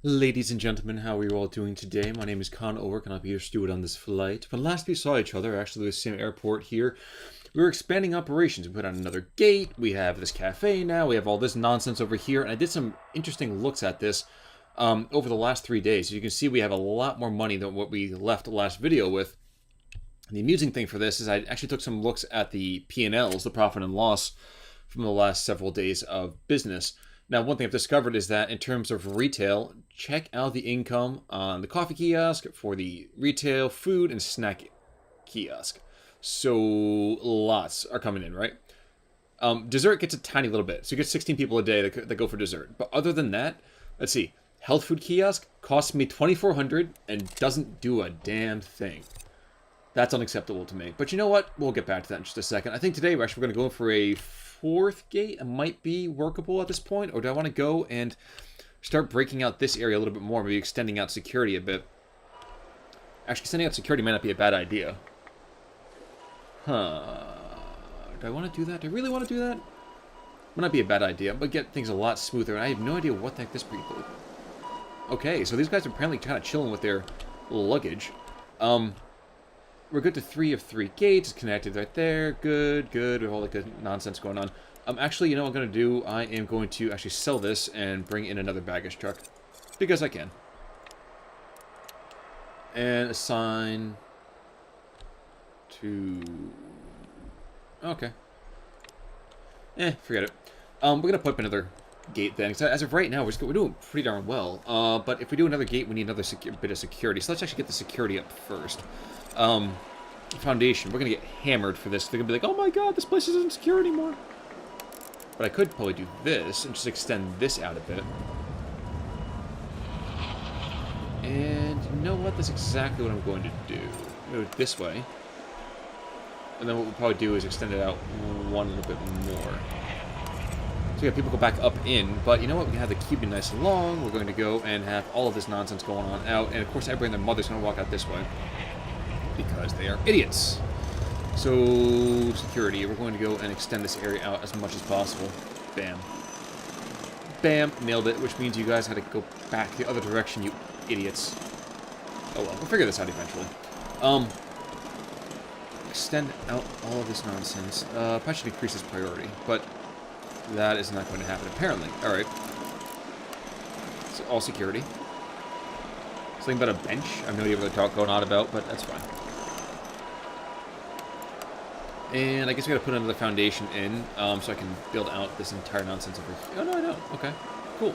Ladies and gentlemen, how are you all doing today? My name is Con Ulrich and I'll be your steward on this flight. When last we saw each other, actually with SimAirport here, we were expanding operations. We put on another gate, we have this cafe now, we have all this nonsense over here, and I did some interesting looks at this over the last 3 days. As you can see, we have a lot more money than what we left the last video with. And the amusing thing for this is I actually took some looks at the P&Ls, the profit and loss, from the last several days of business. Now, one thing I've discovered is that in terms of retail, check out the income on the coffee kiosk for the retail, food, and snack kiosk. So lots are coming in, right? Dessert gets a tiny little bit. So you get 16 people a day that go for dessert. But other than that, let's see. Health food kiosk costs me $2,400 and doesn't do a damn thing. That's unacceptable to me. But you know what? We'll get back to that in just a second. I think today we're going to go in for a fourth gate. It might be workable at this point. Or do I want to go and start breaking out this area a little bit more? Maybe extending out security a bit. Actually, extending out security might not be a bad idea. Huh. Do I want to do that? Do I really want to do that? Might not be a bad idea. But get things a lot smoother. And I have no idea what the heck this people... Okay, so these guys are apparently kind of chilling with their luggage. We're good to 3 of 3 gates. Connected right there. Good, good. We have all the good nonsense going on. Actually, you know what I'm going to do? I am going to actually sell this and bring in another baggage truck. Because I can. And assign to... Okay. Forget it. We're going to put up another gate then. As of right now, we're doing pretty darn well. But if we do another gate, we need another bit of security. So let's actually get the security up first. Foundation. We're going to get hammered for this. They're going to be like, oh my god, this place isn't secure anymore. But I could probably do this and just extend this out a bit. And you know what? That's exactly what I'm going to do. I'm going to go this way. And then what we'll probably do is extend it out one little bit more. So yeah, people go back up in, but you know what? We can have the queue be nice and long. We're going to go and have all of this nonsense going on out. And of course, everybody and their mother's going to walk out this way. Because they are idiots. So, security. We're going to go and extend this area out as much as possible. Bam. Bam. Nailed it, which means you guys had to go back the other direction, you idiots. Oh well, we'll figure this out eventually. Extend out all of this nonsense. Probably should increase this priority, but that is not going to happen apparently. Alright. So, all security. Something about a bench? I have no idea what they're going on about, but that's fine. And I guess we gotta put another foundation in, so I can build out this entire nonsense over here. Oh, no, I don't. Okay. Cool.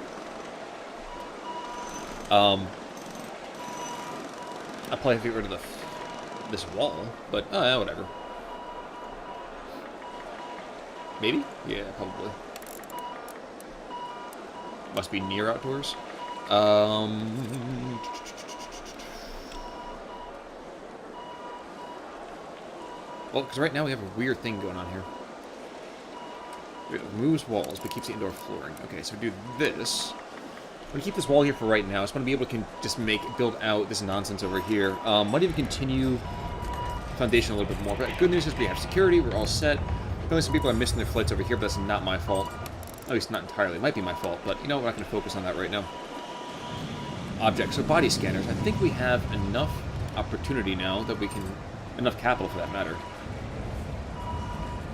I'll probably have to get rid of this wall, but, oh, yeah, whatever. Maybe? Yeah, probably. Must be near outdoors. Well, because right now we have a weird thing going on here. It removes walls, but keeps the indoor flooring. Okay, so do this. I'm going to keep this wall here for right now. I just want to be able to just build out this nonsense over here. Might even continue foundation a little bit more. But good news is we have security. We're all set. Apparently some people are missing their flights over here, but that's not my fault. At least not entirely. It might be my fault, but you know, we're not going to focus on that right now. Objects. So body scanners. I think we have enough opportunity now that we can... Enough capital, for that matter,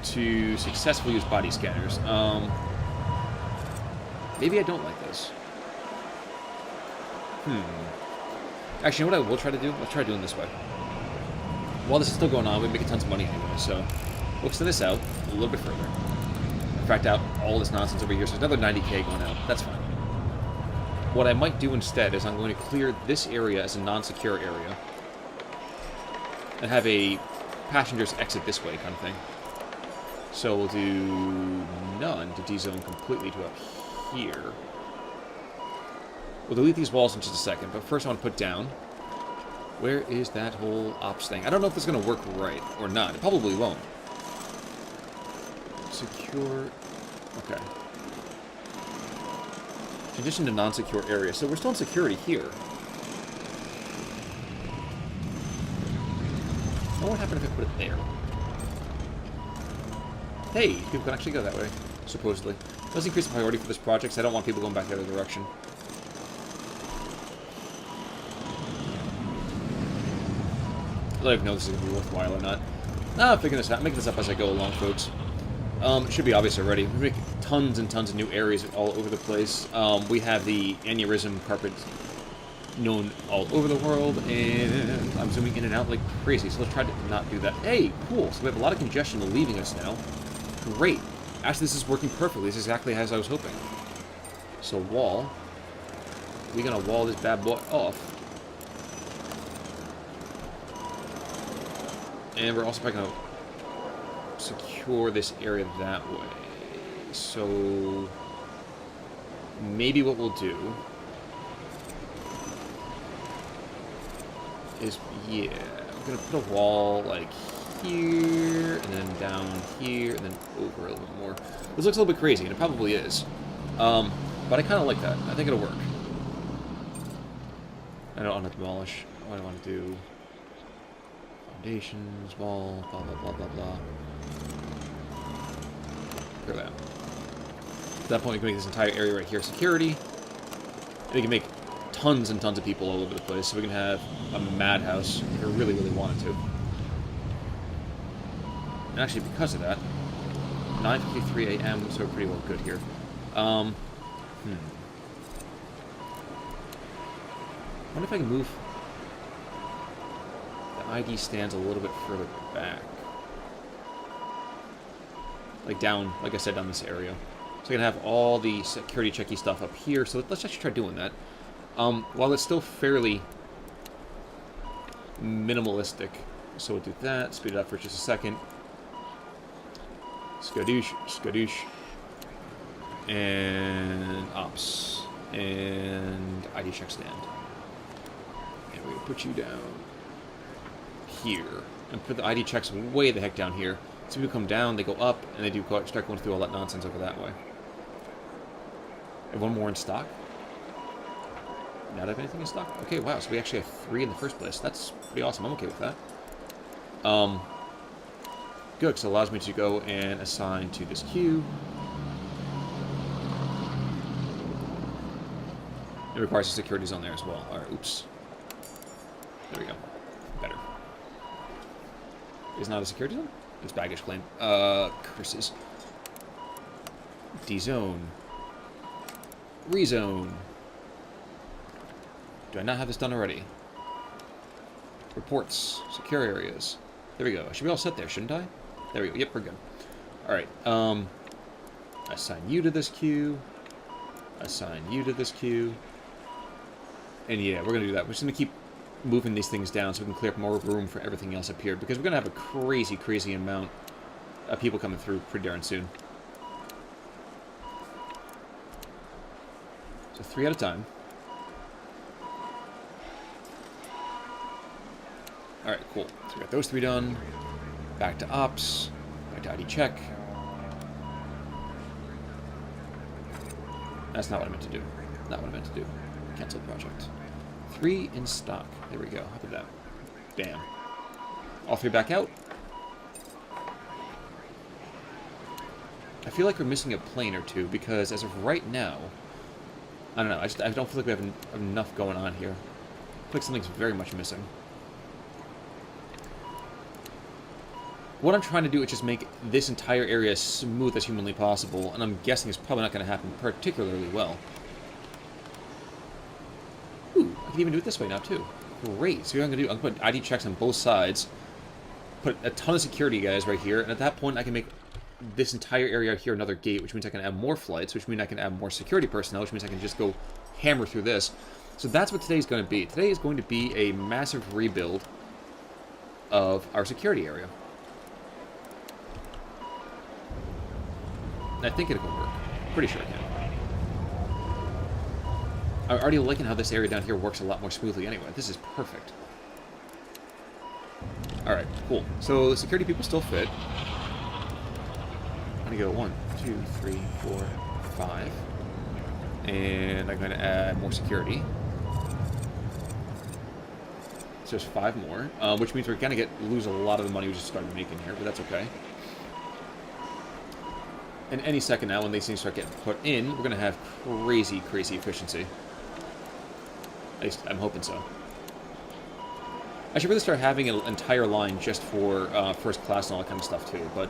to successfully use body scanners. Maybe I don't like this. Actually, you know what I will try to do? Let's try doing this way. While this is still going on, we're making tons of money anyway, so we'll extend this out a little bit further. In fact, out all this nonsense over here, so there's another 90k going out. That's fine. What I might do instead is I'm going to clear this area as a non-secure area and have a passengers exit this way kind of thing. So we'll do none to D-zone completely to up here. We'll delete these walls in just a second, but first I want to put down... Where is that whole ops thing? I don't know if it's going to work right or not. It probably won't. Secure... Okay. Transition to non-secure area. So we're still in security here. What would happen if I put it there? Hey, people can actually go that way, supposedly. Let's increase the priority for this project, because I don't want people going back the other direction. let me know if this is going to be worthwhile or not. I'm figuring this out, making this up as I go along, folks. It should be obvious already. We make tons and tons of new areas all over the place. We have the aneurysm carpet known all over the world, and I'm zooming in and out like crazy, so let's try to not do that. Hey, cool, so we have a lot of congestion leaving us now. Great. Actually, this is working perfectly. This is exactly as I was hoping. So, wall. We're gonna wall this bad boy off. And we're also probably gonna secure this area that way. So, maybe what we'll do is, yeah, we're gonna put a wall like here, and then down here, and then over a little bit more. This looks a little bit crazy, and it probably is. But I kind of like that. I think it'll work. I don't want to demolish. What do I want to do? Foundations, wall, blah, blah, blah, blah, blah. Look at that. At that point, we can make this entire area right here security. And we can make tons and tons of people all over the place, so we can have a madhouse if we really, really wanted to. And actually, because of that, 9:53 a.m., so we're pretty well good here. I wonder if I can move the ID stands a little bit further back. Like down, like I said, down this area. So I can have all the security checky stuff up here, so let's actually try doing that. While it's still fairly minimalistic. So we'll do that, speed it up for just a second. Skadoosh, skadoosh. And ops. And ID check stand. And we put you down here. And put the ID checks way the heck down here. So people come down, they go up, and they do start going through all that nonsense over that way. And one more in stock. Not have anything in stock? Okay, wow, so we actually have 3 in the first place. That's pretty awesome. I'm okay with that. Good, because it allows me to go and assign to this queue. It requires a security zone there as well. Alright, oops. There we go. Better. Is not a security zone? It's baggage claim. Curses. D-zone. Rezone. Do I not have this done already? Reports. Secure areas. There we go. I should be all set there, shouldn't I? There we go. Yep, we're good. Alright. Assign you to this queue. Assign you to this queue. And yeah, we're going to do that. We're just going to keep moving these things down so we can clear up more room for everything else up here. Because we're going to have a crazy, crazy amount of people coming through pretty darn soon. So 3 at a time. Alright, cool. So we got those 3 done. Back to ops. Back to ID check. That's not what I meant to do. Not what I meant to do. Cancel the project. 3 in stock. There we go. How about that? Bam. All 3 back out. I feel like we're missing a plane or two because as of right now, I don't know. I don't feel like we have enough going on here. I feel like something's very much missing. What I'm trying to do is just make this entire area as smooth as humanly possible, and I'm guessing it's probably not going to happen particularly well. Ooh, I can even do it this way now, too. Great. So what I'm going to do, I'm going to put ID checks on both sides, put a ton of security guys right here, and at that point I can make this entire area here another gate, which means I can add more flights, which means I can add more security personnel, which means I can just go hammer through this. So that's what today's going to be. Today is going to be a massive rebuild of our security area. I think it'll work. Pretty sure it can. I'm already liking how this area down here works a lot more smoothly anyway. This is perfect. Alright, cool. So the security people still fit. I'm going to go 1, 2, 3, 4, 5. And I'm going to add more security. So there's 5 more. Which means we're going to lose a lot of the money we just started making here, but that's okay. And any second now, when these things start getting put in, we're going to have crazy, crazy efficiency. At least, I'm hoping so. I should really start having an entire line just for first class and all that kind of stuff too, but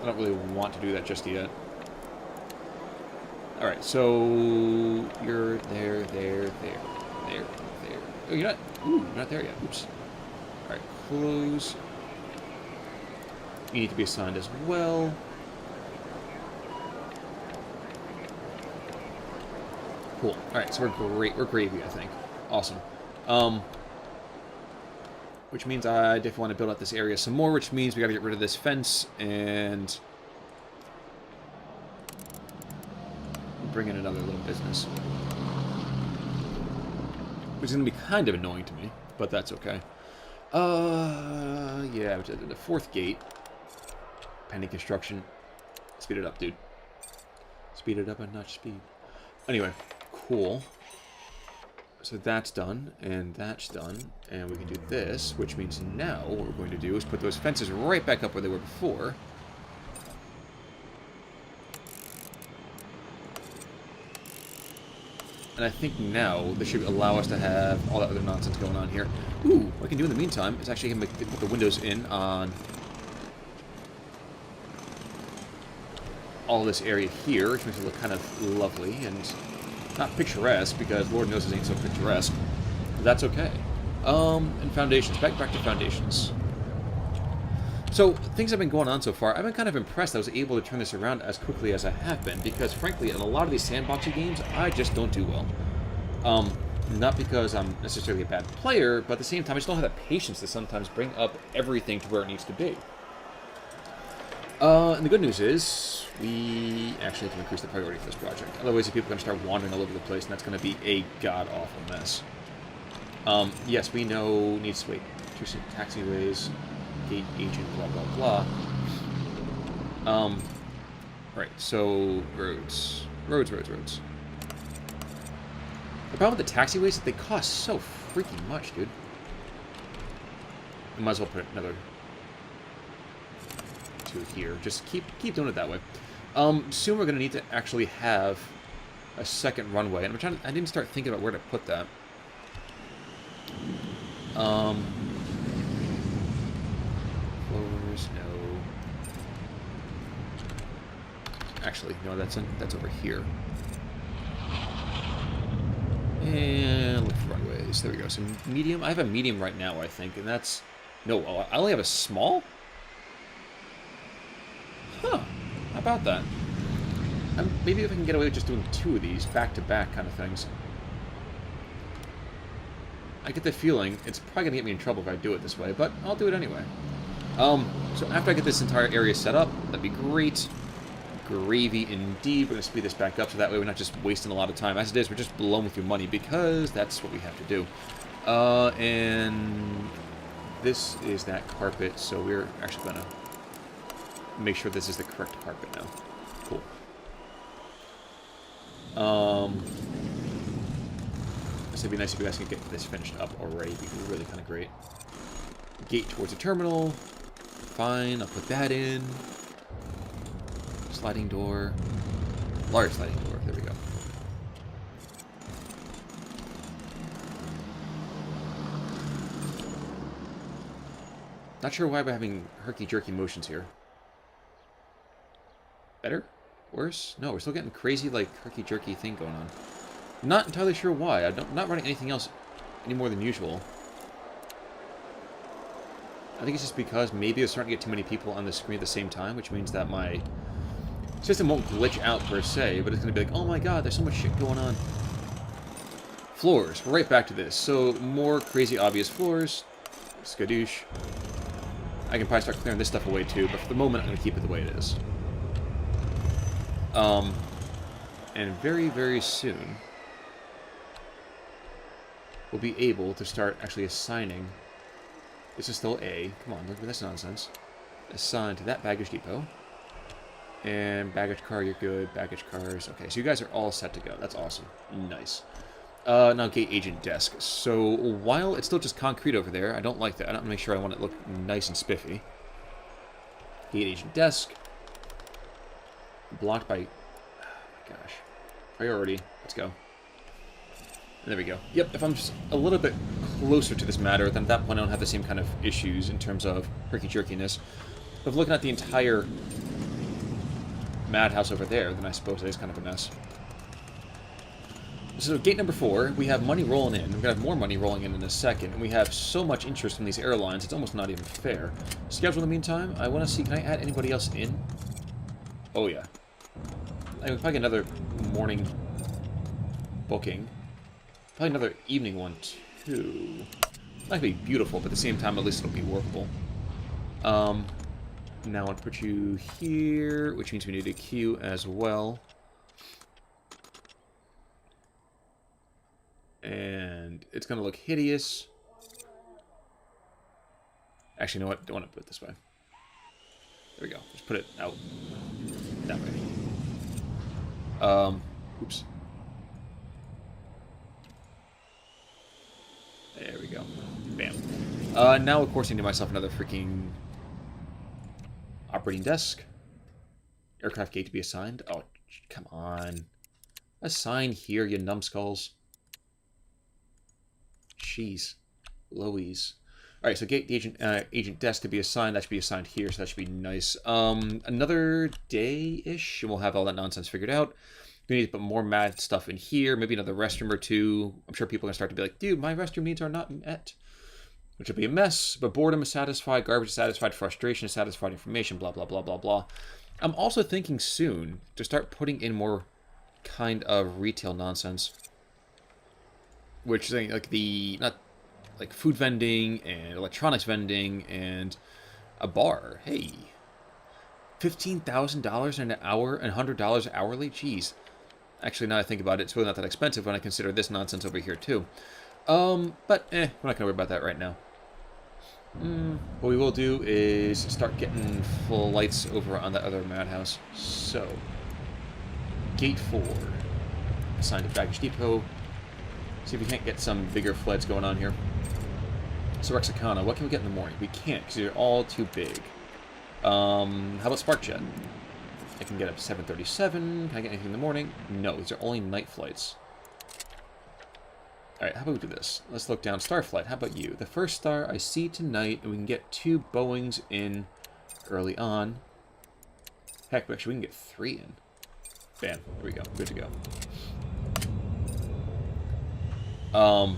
I don't really want to do that just yet. Alright, so you're there. Oh, you're not... Ooh, you're not there yet. Oops. Alright, close. You need to be assigned as well. Cool. Alright, so we're gravy, I think. Awesome. Which means I definitely want to build out this area some more, which means we gotta get rid of this fence and bring in another little business. Which is gonna be kind of annoying to me, but that's okay. Yeah, the fourth gate. Pending construction. Speed it up, dude. Speed it up and not speed. Anyway, cool. So that's done, and that's done, and we can do this, which means now what we're going to do is put those fences right back up where they were before. And I think now this should allow us to have all that other nonsense going on here. Ooh, what I can do in the meantime is actually put the windows in on all this area here, which makes it look kind of lovely and not picturesque, because Lord knows it ain't so picturesque. But that's okay. And foundations. Back to foundations. So, things have been going on so far. I've been kind of impressed I was able to turn this around as quickly as I have been, because frankly, in a lot of these sandboxy games, I just don't do well. Not because I'm necessarily a bad player, but at the same time, I just don't have that patience to sometimes bring up everything to where it needs to be. And the good news is, we actually have to increase the priority for this project. Otherwise, people are going to start wandering all over the place, and that's going to be a god-awful mess. Yes, we know needs to wait. Two taxiways, gate agent, blah, blah, blah. Right, so roads. Roads. The problem with the taxiways is that they cost so freaking much, dude. I might as well put another two here. Just keep doing it that way. Soon we're going to need to actually have a second runway, and I didn't start thinking about where to put that. Floors, no. Actually, no, that's over here. And look for runways. There we go. So medium. I have a medium right now, I think, and that's... No, I only have a small? Huh. How about that? Maybe if I can get away with just doing two of these back-to-back kind of things. I get the feeling it's probably going to get me in trouble if I do it this way, but I'll do it anyway. So after I get this entire area set up, that'd be great. Gravy indeed. We're going to speed this back up so that way we're not just wasting a lot of time. As it is, we're just blowing through money because that's what we have to do. And this is that carpet, so we're actually going to make sure this is the correct carpet now. Cool. This would be nice if you guys can get this finished up already. It'd be really kind of great. Gate towards the terminal. Fine, I'll put that in. Sliding door. Large sliding door. There we go. Not sure why we're having herky-jerky motions here. Better? Worse? No, we're still getting crazy, like, herky-jerky thing going on. Not entirely sure why. I'm not running anything else any more than usual. I think it's just because maybe they're starting to get too many people on the screen at the same time, which means that my system won't glitch out per se, but it's going to be like, oh my god, there's so much shit going on. Floors. We're right back to this. So, more crazy obvious floors. Skadoosh. I can probably start clearing this stuff away too, but for the moment I'm going to keep it the way it is. And very, very soon we'll be able to start actually assigning... This is still A. Come on, look at this nonsense. Assign to that baggage depot. And baggage car, you're good. Baggage cars. Okay, so you guys are all set to go. That's awesome. Nice. Now gate agent desk. So while it's still just concrete over there, I don't like that. I don't make sure I want it to look nice and spiffy. Gate agent desk. Blocked by... Oh my gosh. Priority. Let's go. There we go. Yep, if I'm just a little bit closer to this matter, then at that point I don't have the same kind of issues in terms of herky-jerkiness. But if looking at the entire madhouse over there, then I suppose it is kind of a mess. So gate number 4, we have money rolling in. We're going to have more money rolling in a second. And we have so much interest from these airlines, it's almost not even fair. Schedule in the meantime, I want to see, can I add anybody else in? Oh yeah. I would probably get another morning booking. Probably another evening one, too. Not going to be beautiful, but at the same time, at least it'll be workable. Now I'll put you here, which means we need a queue as well. And it's going to look hideous. Actually, you know what? I don't want to put it this way. There we go. Just put it out that way. Oops. There we go. Bam. Now, of course, I need myself another freaking operating desk. Aircraft gate to be assigned. Oh, come on. Assign here, you numbskulls. Jeez. Louise. Alright, so gate agent desk to be assigned. That should be assigned here, so that should be nice. Another day-ish, and we'll have all that nonsense figured out. We need to put more mad stuff in here. Maybe another restroom or two. I'm sure people are going to start to be like, dude, my restroom needs are not met. Which will be a mess, but boredom is satisfied, garbage is satisfied, frustration is satisfied, information, blah, blah, blah, blah, blah. I'm also thinking soon to start putting in more kind of retail nonsense. Which is like not like food vending and electronics vending and a bar. Hey, $15,000 an hour and $100 hourly? Jeez. Actually, now I think about it, it's really not that expensive when I consider this nonsense over here, too. We're not going to worry about that right now. What we will do is start getting full lights over on that other madhouse. So, Gate 4. Assigned to Baggage Depot. See if we can't get some bigger flights going on here. So, Rexicana, what can we get in the morning? We can't, because they're all too big. How about Sparkjet? I can get up to 737. Can I get anything in the morning? No, these are only night flights. Alright, how about we do this? Let's look down. Starflight, how about you? The first star I see tonight, and we can get 2 Boeings in early on. Heck, actually, we can get 3 in. Bam, there we go. Good to go. So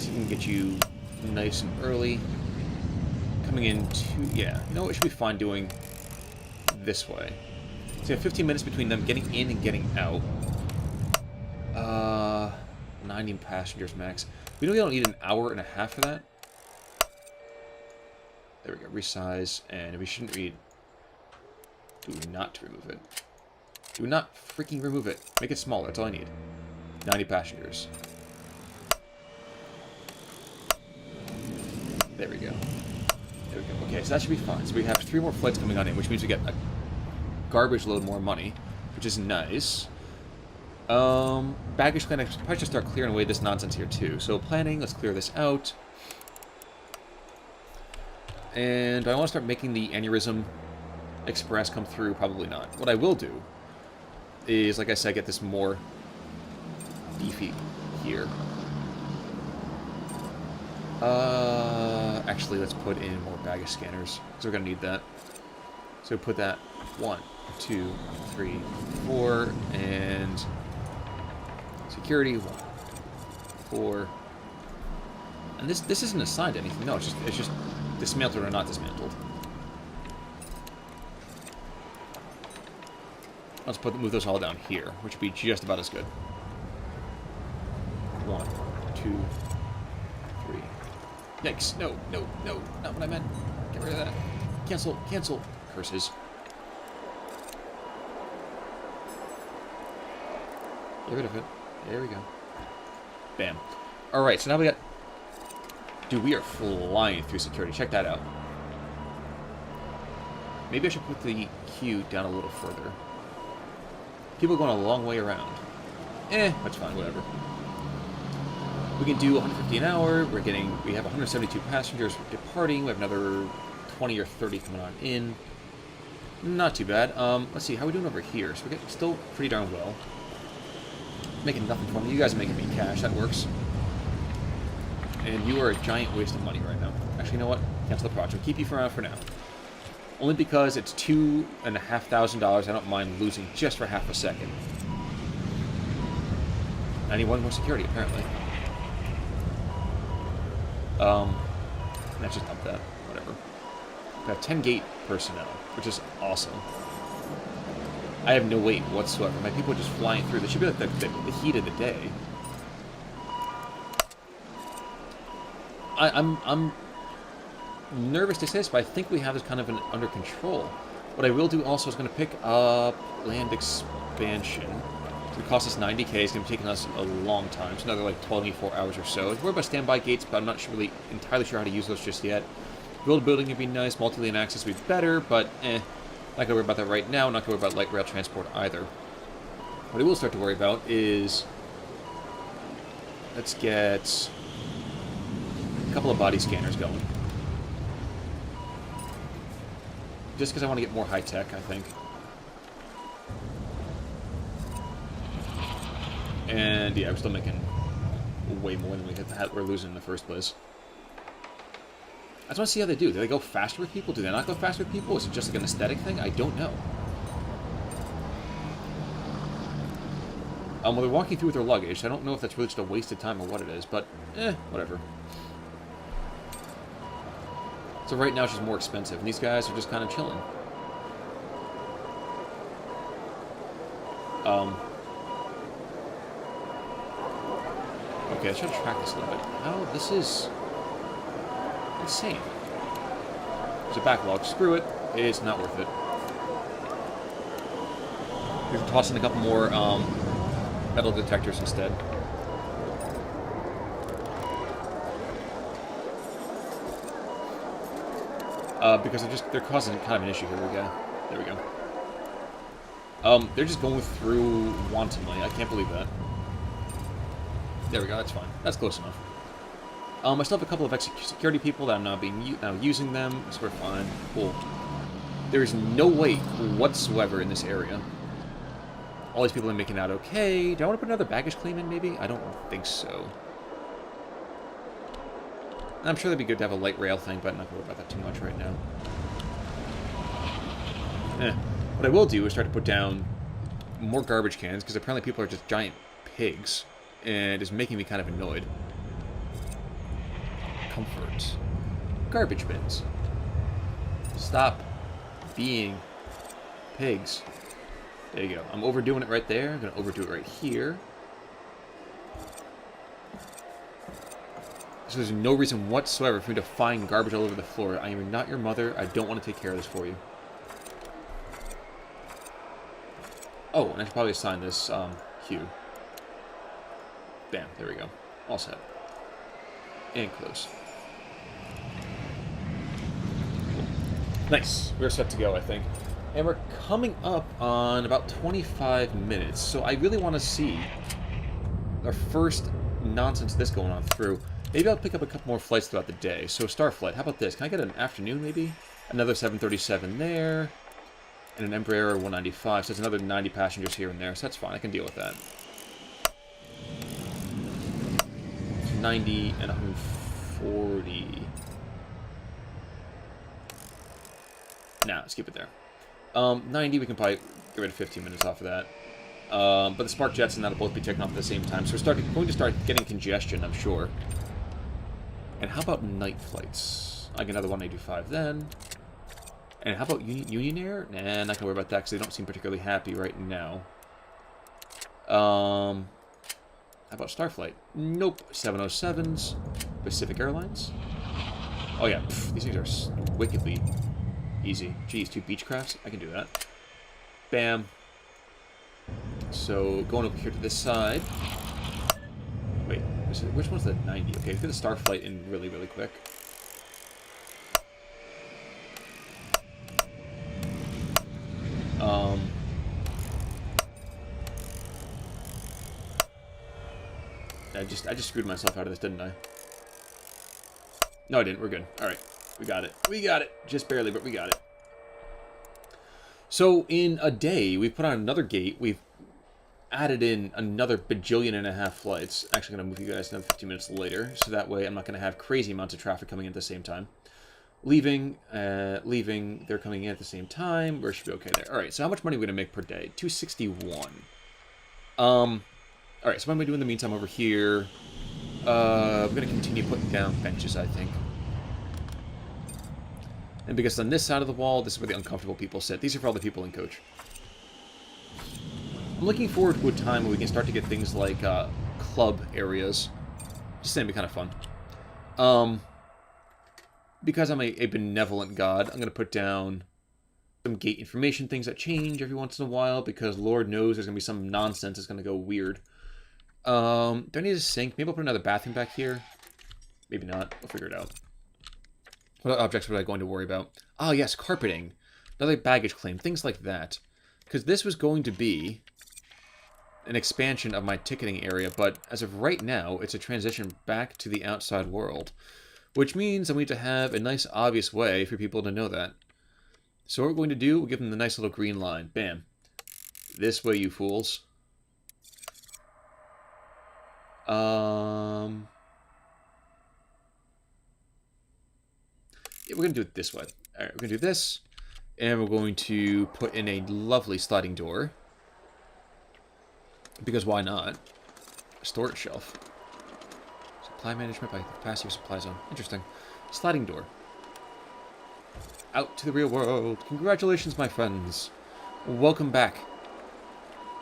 we can get you nice and early. Coming in yeah, you know what, it should be fine doing this way. So you have 15 minutes between them getting in and getting out. 90 passengers max. We don't need an hour and a half for that. There we go. Resize, and we shouldn't read. Do not remove it. Do not freaking remove it. Make it smaller. That's all I need. 90 passengers. There we go. There we go. Okay, so that should be fine. So we have 3 more flights coming on in, which means we get a garbage load more money, which is nice. Baggage claim, I probably should start clearing away this nonsense here too. So planning, let's clear this out. And I want to start making the Aneurysm Express come through. Probably not. What I will do is, like I said, get this more beefy here. Actually, let's put in more baggage scanners, because we're going to need that. So put that 1, 2, 3, 4, and security 1, 4. And this isn't assigned to anything. No, it's just dismantled or not dismantled. Let's move those all down here, which would be just about as good. 1, 2, 3. Yikes! No, no, no, not what I meant. Get rid of that. Cancel, cancel. Curses. Get rid of it. There we go. Bam. Alright, so now we got... Dude, we are flying through security. Check that out. Maybe I should put the queue down a little further. People are going a long way around. That's fine, whatever. We can do 150 an hour. We have 172 passengers departing. We have another 20 or 30 coming on in. Not too bad. Let's see, how are we doing over here? So we're getting still pretty darn well. Making nothing from me. You guys are making me cash. That works. And you are a giant waste of money right now. Actually, you know what? Cancel the project. Keep you around for now. Only because it's $2,500. I don't mind losing just for half a second. I need one more security, apparently. Let's just dump that. Whatever. We have 10 gate personnel, which is awesome. I have no weight whatsoever. My people are just flying through. This should be like the heat of the day. I'm nervous to say this, but I think we have this kind of under control. What I will do also is going to pick up land expansion. It cost us 90k. It's going to be taking us a long time. It's another like 24 hours or so. We're about standby gates, but I'm not really entirely sure how to use those just yet. Build a building would be nice. Multi-lane access would be better, but not going to worry about that right now. Not going to worry about light rail transport either. What I will start to worry about is... let's get a couple of body scanners going. Just because I want to get more high-tech, I think. And yeah, we're still making way more than we're losing in the first place. I just want to see how they do. Do they go faster with people? Do they not go faster with people? Is it just like an aesthetic thing? I don't know. Well, they're walking through with their luggage. I don't know if that's really just a waste of time or what it is, but whatever. So right now it's just more expensive, and these guys are just kind of chilling. Okay, let's try to track this a little bit. How? This is insane. There's a backlog. Screw it. It's not worth it. We can toss in a couple more metal detectors instead. Because they're causing kind of an issue here. There we go. They're just going through wantonly. I can't believe that. There we go, that's fine. That's close enough. I still have a couple of security people that I'm now using them, so we're fine. Cool. There is no weight whatsoever in this area. All these people are making out okay. Do I want to put another baggage claim in, maybe? I don't think so. I'm sure that'd be good to have a light rail thing, but I'm not going to worry about that too much right now. What I will do is start to put down more garbage cans, because apparently people are just giant pigs. And it's making me kind of annoyed. Comfort. Garbage bins. Stop being pigs. There you go. I'm overdoing it right there. I'm going to overdo it right here. So there's no reason whatsoever for me to find garbage all over the floor. I am not your mother. I don't want to take care of this for you. Oh, and I should probably assign this queue. Bam, there we go. All set. And close. Cool. Nice. We're set to go, I think. And we're coming up on about 25 minutes. So I really want to see our first nonsense of this going on through. Maybe I'll pick up a couple more flights throughout the day. So Starflight, how about this? Can I get an afternoon, maybe? Another 737 there. And an Embraer 195. So that's another 90 passengers here and there. So that's fine. I can deal with that. 90 and 140. Nah, let's keep it there. 90, we can probably get rid of 15 minutes off of that. But the Spark Jets and that'll both be taken off at the same time. So we're going to start getting congestion, I'm sure. And how about night flights? I get another 185 then. And how about Union Air? Nah, not going to worry about that because they don't seem particularly happy right now. How about Starflight? Nope. 707s. Pacific Airlines. Oh yeah, these things are wickedly easy. Geez, 2 Beechcrafts? I can do that. Bam. So, going over here to this side. Wait, which one's the 90? Okay, let's get the Starflight in really, really quick. I just screwed myself out of this, didn't I? No, I didn't. We're good. All right. We got it. We got it. Just barely, but we got it. So, in a day, we've put on another gate. We've added in another bajillion and a half flights. Actually, I'm going to move you guys another 15 minutes later, so that way I'm not going to have crazy amounts of traffic coming in at the same time. Leaving, they're coming in at the same time. We should be okay there. Alright, so how much money are we going to make per day? 261. Alright, so what am I doing in the meantime over here? I'm going to continue putting down benches, I think. And because on this side of the wall, this is where the uncomfortable people sit. These are for all the people in coach. I'm looking forward to a time where we can start to get things like club areas. Just saying, it'd be kind of fun. Because I'm a benevolent god, I'm going to put down some gate information things that change every once in a while, because Lord knows there's going to be some nonsense that's going to go weird. Do I need a sink? Maybe I'll put another bathroom back here. Maybe not. We'll figure it out. What objects was I going to worry about? Ah, yes, carpeting. Another baggage claim. Things like that. Because this was going to be an expansion of my ticketing area, but as of right now, it's a transition back to the outside world. Which means I need to have a nice, obvious way for people to know that. So what we're going to do, we'll give them the nice little green line. Bam. This way, you fools. Yeah, we're going to do it this way. Alright, we're going to do this. And we're going to put in a lovely sliding door. Because why not? A storage shelf. Supply management by capacity of supply zone. Interesting. Sliding door. Out to the real world. Congratulations, my friends. Welcome back.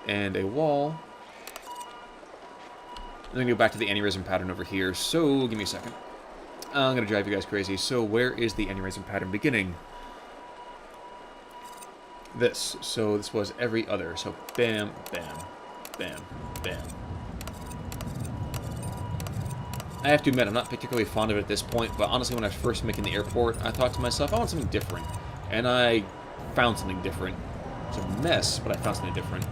And a wall. I'm going to go back to the aneurysm pattern over here. So, give me a second. I'm going to drive you guys crazy. So, where is the aneurysm pattern beginning? This. So, this was every other. So, bam, bam, bam, bam. I have to admit, I'm not particularly fond of it at this point, but honestly, when I was first making the airport, I thought to myself, I want something different. And I found something different. It's a mess, but I found something different.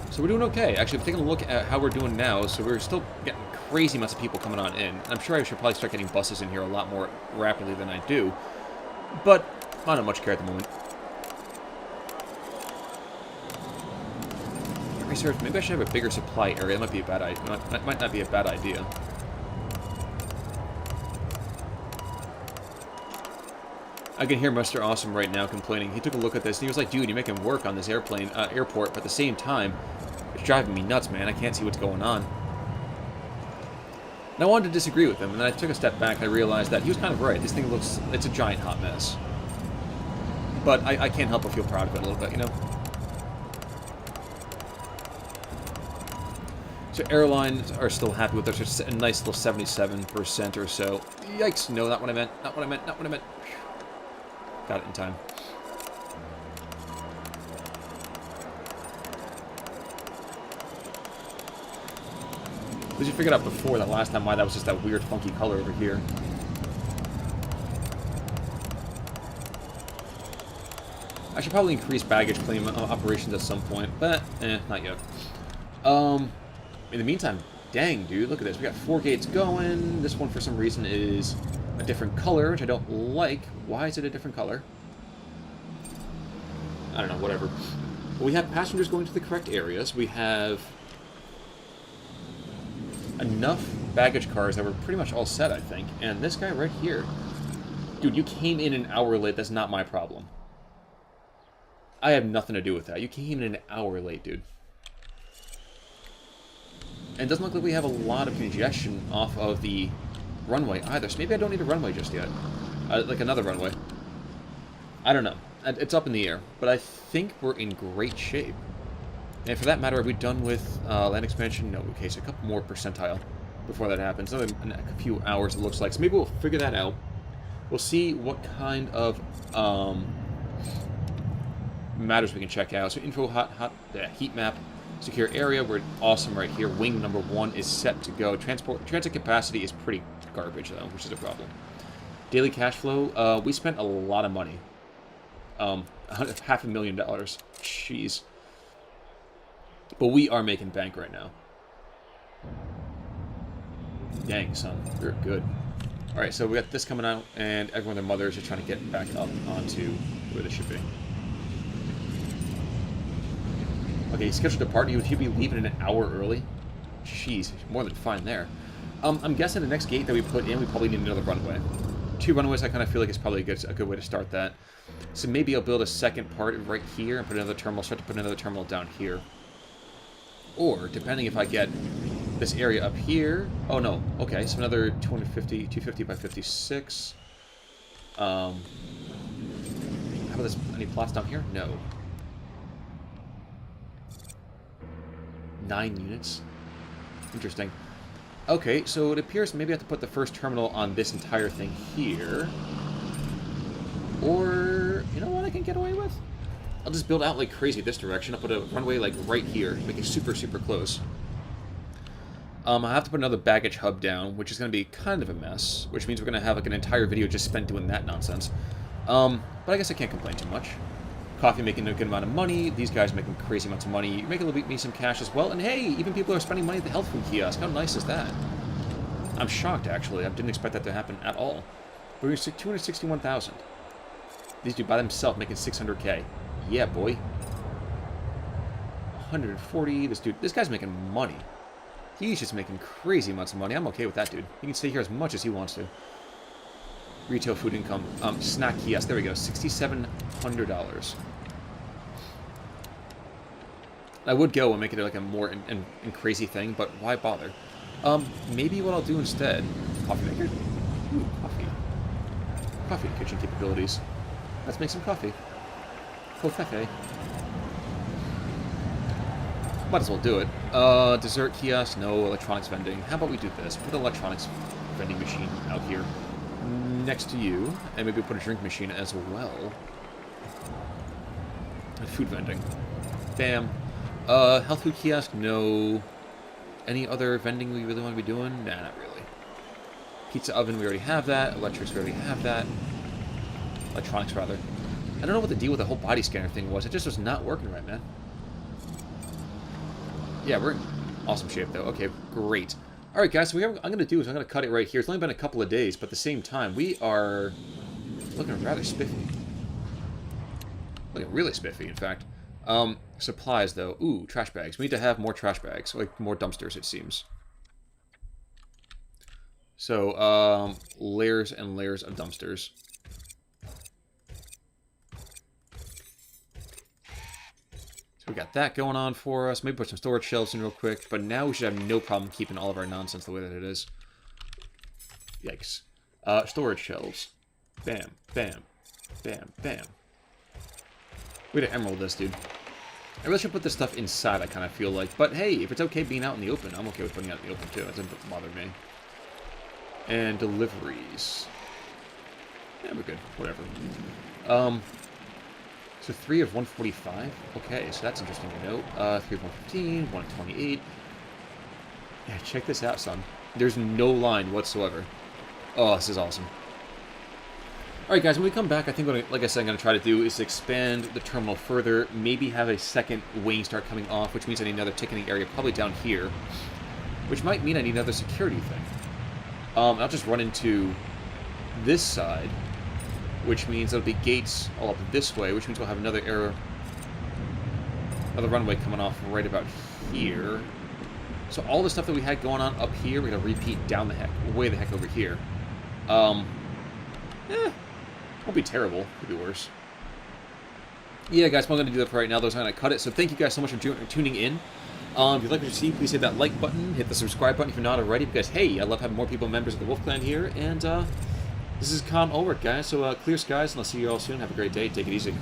So we're doing okay. Actually, I'm taking a look at how we're doing now, so we're still getting crazy amounts of people coming on in. And I'm sure I should probably start getting buses in here a lot more rapidly than I do. But I don't much care at the moment. Research. Maybe I should have a bigger supply area. That might be a bad idea. That might not be a bad idea. I can hear Mr. Awesome right now complaining. He took a look at this and he was like, "Dude, you're making work on this airport, but at the same time, it's driving me nuts, man. I can't see what's going on." And I wanted to disagree with him, and then I took a step back and I realized that he was kind of right. This thing it's a giant hot mess. But I can't help but feel proud of it a little bit, you know. So airlines are still happy with us. A nice little 77% or so. Yikes, no, not what I meant. Not what I meant. Not what I meant. Got it in time. At least you figured out before that last time why that was just that weird funky color over here. I should probably increase baggage claim operations at some point, but not yet. In the meantime, dang, dude, look at this. We got 4 gates going. This one, for some reason, is a different color, which I don't like. Why is it a different color? I don't know, whatever. But we have passengers going to the correct areas. We have enough baggage cars that we're pretty much all set, I think. And this guy right here. Dude, you came in an hour late. That's not my problem. I have nothing to do with that. You came in an hour late, dude. And it doesn't look like we have a lot of congestion off of the runway either. So maybe I don't need a runway just yet. Like another runway. I don't know. It's up in the air. But I think we're in great shape. And for that matter, are we done with land expansion? No. Okay, so a couple more percentile before that happens. Another a few hours, it looks like. So maybe we'll figure that out. We'll see what kind of matters we can check out. So info, heat map. Secure area, we're awesome right here. Wing number 1 is set to go. Transit capacity is pretty garbage, though, which is a problem. Daily cash flow, we spent a lot of money. $500,000. Jeez. But we are making bank right now. Dang, son. We're good. Alright, so we got this coming out, and everyone and their mothers are trying to get back up onto where they should be. Okay, scheduled to depart. He'll be leaving an hour early. Jeez, more than fine there. I'm guessing the next gate that we put in, we probably need another runway. 2 runways, I kind of feel like is probably a good way to start that. So maybe I'll build a second part right here and put another terminal, start to put another terminal down here. Or, depending if I get this area up here... Oh, no. Okay, so another 250 by 56. How about this? Any plots down here? No. 9 units. Interesting. Okay, so it appears maybe I have to put the first terminal on this entire thing here. Or, you know what I can get away with? I'll just build out like crazy this direction. I'll put a runway like right here, make it super, super close. I have to put another baggage hub down, which is going to be kind of a mess, which means we're going to have like an entire video just spent doing that nonsense. But I guess I can't complain too much. Coffee making a good amount of money. These guys making crazy amounts of money. You're making me some cash as well. And hey, even people are spending money at the health food kiosk. How nice is that? I'm shocked, actually. I didn't expect that to happen at all. We're going to 261,000. These two by themselves making 600K. Yeah, boy. 140. This guy's making money. He's just making crazy amounts of money. I'm okay with that, dude. He can stay here as much as he wants to. Retail food income. Snack kiosk. There we go. $6,700. I would go and make it like a more and crazy thing, but why bother? Maybe what I'll do instead... Coffee maker? Ooh, coffee. Coffee kitchen capabilities. Let's make some coffee. Coffee. Might as well do it. Dessert kiosk, no. Electronics vending. How about we do this? Put an electronics vending machine out here next to you, and maybe put a drink machine as well. And food vending. Bam. Health food kiosk, no. Any other vending we really want to be doing? Nah, not really. Pizza oven, we already have that. Electrics, we already have that. Electronics, rather. I don't know what the deal with the whole body scanner thing was. It just was not working right, man. Yeah, we're in awesome shape, though. Okay, great. Alright, guys, so what I'm going to do is I'm going to cut it right here. It's only been a couple of days, but at the same time, we are looking rather spiffy. Looking really spiffy, in fact. Supplies, though. Ooh, trash bags. We need to have more trash bags. Like, more dumpsters, it seems. So, layers and layers of dumpsters. So we got that going on for us. Maybe put some storage shelves in real quick. But now we should have no problem keeping all of our nonsense the way that it is. Yikes. Storage shelves. Bam, bam, bam, bam. Way to emerald this, dude. I really should put this stuff inside, I kind of feel like. But hey, if it's okay being out in the open, I'm okay with putting it out in the open too. That doesn't bother me. And deliveries. Yeah, we're good. Whatever. So 3 of 145? Okay, so that's interesting to note. 3 of 115, 128. Yeah, check this out, son. There's no line whatsoever. Oh, this is awesome. Alright, guys, when we come back, I think, like I said, I'm going to try to do is expand the terminal further, maybe have a second wing start coming off, which means I need another ticketing area, probably down here, which might mean I need another security thing. I'll just run into this side, which means there'll be gates all up this way, which means we'll have another runway coming off right about here. So all the stuff that we had going on up here, we're going to repeat down the heck, way the heck over here. Won't be terrible. Could be worse. Yeah, guys, I'm going to do that for right now. Those are going to cut it. So thank you guys so much for tuning in. If you'd like what you see, please hit that like button. Hit the subscribe button if you're not already. Because, hey, I love having more people members of the Wolf Clan here. And this is Con Ulrich, guys. So clear skies, and I'll see you all soon. Have a great day. Take it easy.